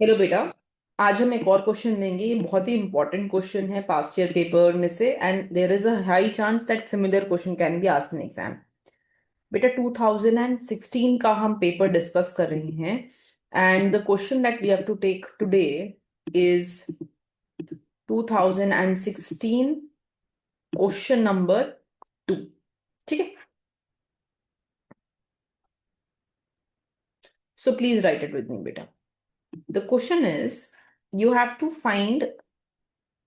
Hello बेटा। आज हम एक और क्वेश्चन लेंगे। ये बहुत ही इंपॉर्टेंट क्वेश्चन है पास्ट ईयर पेपर में से, and there is a high chance that similar question can be asked in exam. बेटा 2016 का हम पेपर डिस्कस कर रहे हैं, and the question that we have to take today is 2016 question number 2। ठीक है, so please write it with me बेटा। The question is, you have to find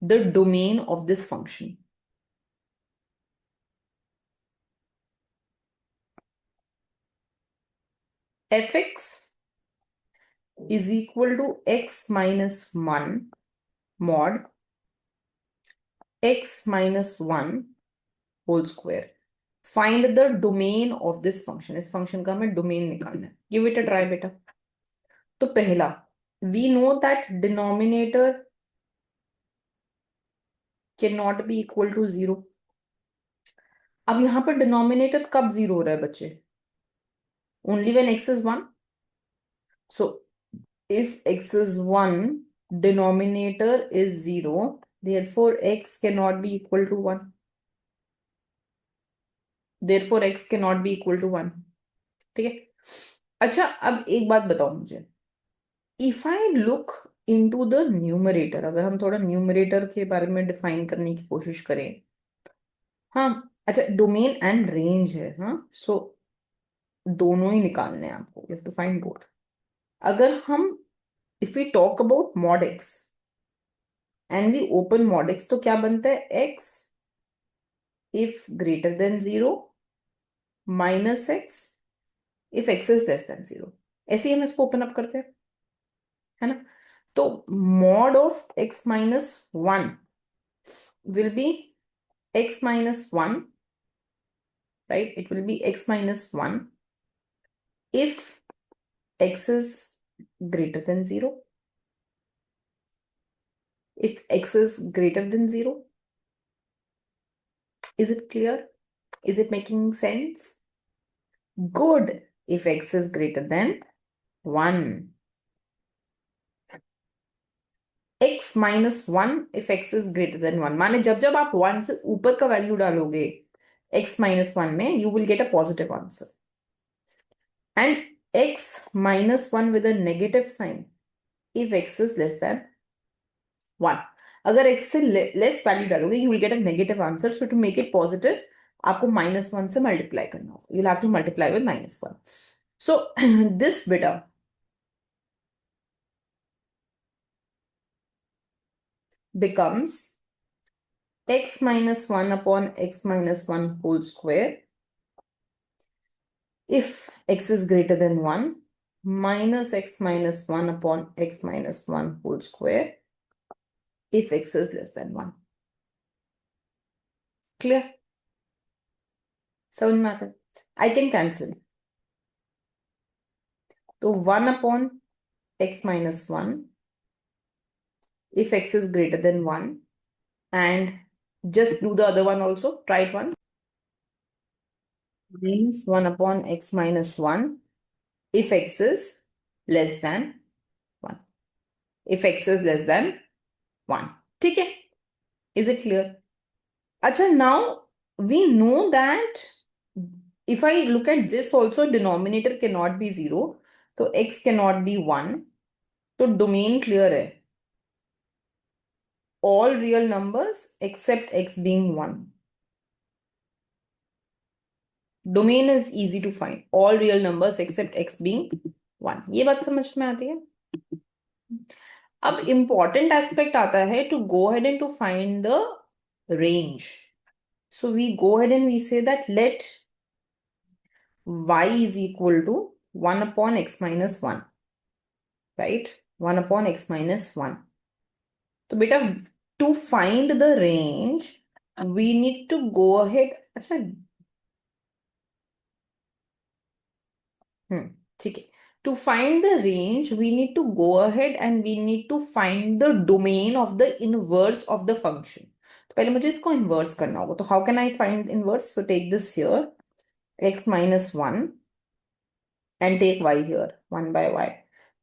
the domain of this function. Fx is equal to x minus 1 mod x minus 1 whole square. Find the domain of this function. इस function का हमें domain निकालना है। Give it a try बेटा। तो पहला, we know that denominator cannot be equal to 0। अब यहां पर denominator कब 0 हो रहा है बच्चे? Only when x is 1। So if x is 1, denominator is 0, therefore x cannot be equal to 1। therefore x cannot be equal to 1। ठीक है। अच्छा, अब एक बात बताओ मुझे, if I look into the numerator, अगर हम थोड़ा न्यूमरेटर के बारे में डिफाइन करने की कोशिश करें। हाँ, अच्छा, डोमेन एंड रेंज है। हाँ, सो दोनों ही निकालने हैं आपको, you have to find both. अगर हम, if we talk about mod x and we open mod x, तो क्या बनता है? X if greater than 0 minus x if x is less than 0। ऐसे ही हम इसको ओपन अप करते हैं, है ना? तो mod of x minus 1 will be x minus 1, right? It will be x minus 1 if x is greater than 0, if x is greater than 0। Is it clear? Is it making sense? Good. If x is greater than 1, x minus 1 if x is greater than 1, माने जब जब आप 1 से ऊपर का value डालोगे x minus 1 में, you will get a positive answer, and x minus 1 with a negative sign if x is less than 1। अगर x से लेस वैल्यू डालोगे, you will get a negative answer, so to make it positive आपको -1 से multiply करना होगा। you'll have to multiply with -1। so this beta becomes x minus 1 upon x minus 1 whole square if x is greater than 1 minus x minus 1 upon x minus 1 whole square if x is less than 1। Clear? समझ में आता है? I can cancel। तो 1 upon x minus 1 if x is greater than 1, and just do the other one also, try it once, minus 1 upon x minus 1 if x is less than 1, if x is less than 1। ठीक है? Is it clear? अच्छा, now we know that if I look at this also, denominator cannot be 0, तो x cannot be 1, तो domain clear है, all real numbers except x being 1। domain is easy to find, all real numbers except x being 1। ये बात समझ में आती है? अब important aspect आता है to go ahead and to find the range। so we go ahead and we say that let y is equal to 1 upon x minus 1, right? 1 upon x minus 1। तो बेटा, to find the range we need to go ahead, अच्छा, ठीक है। To find the range we need to go ahead and we need to find the domain of the inverse of the function। तो पहले मुझे इसको inverse करना होगा। तो how can I find inverse? So take this here, x minus 1, and take y here, 1 by y।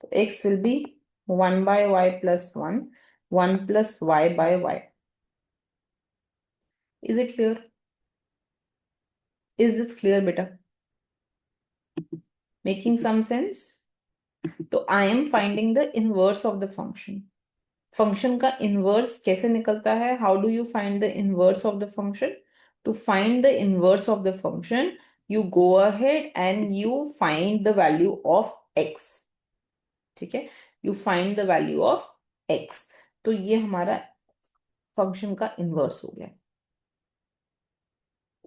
तो x will be 1 by y plus 1 plus y by y. Is it clear? Is this clear, beta? Making some sense? तो I am finding the inverse of the function. Function का inverse कैसे निकलता है? How do you find the inverse of the function? To find the inverse of the function you go ahead and you find the value of x. ठीक है, you find the value of x. तो ये हमारा function का inverse हो गया.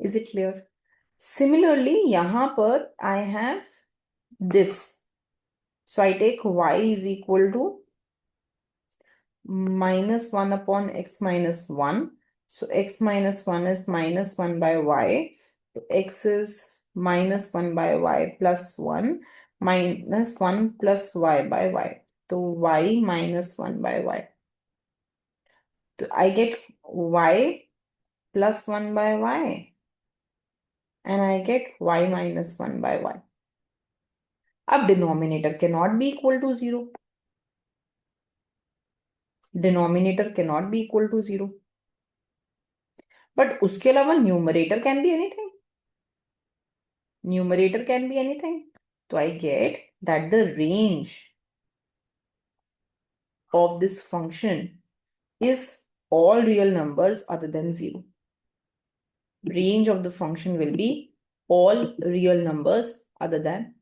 Is it clear? Similarly यहां पर I have this. So I take y is equal to minus 1 upon x minus 1. So x minus 1 is minus 1 by y. So x is minus 1 by y plus 1 minus 1 plus y by y. So y minus 1 by y. So I get y plus 1 by y and I get y minus 1 by y. अब denominator cannot be equal to 0. Denominator cannot be equal to 0. But उसके अलावा numerator can be anything. Numerator can be anything. So I get that the range of this function is all real numbers other than 0. Range of the function will be all real numbers other than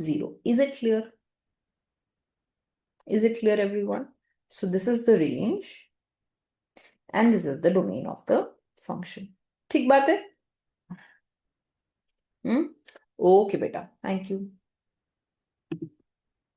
0. Is it clear? Is it clear, everyone? So this is the range and this is the domain of the function. ठीक बात है? Okay, beta. Thank you.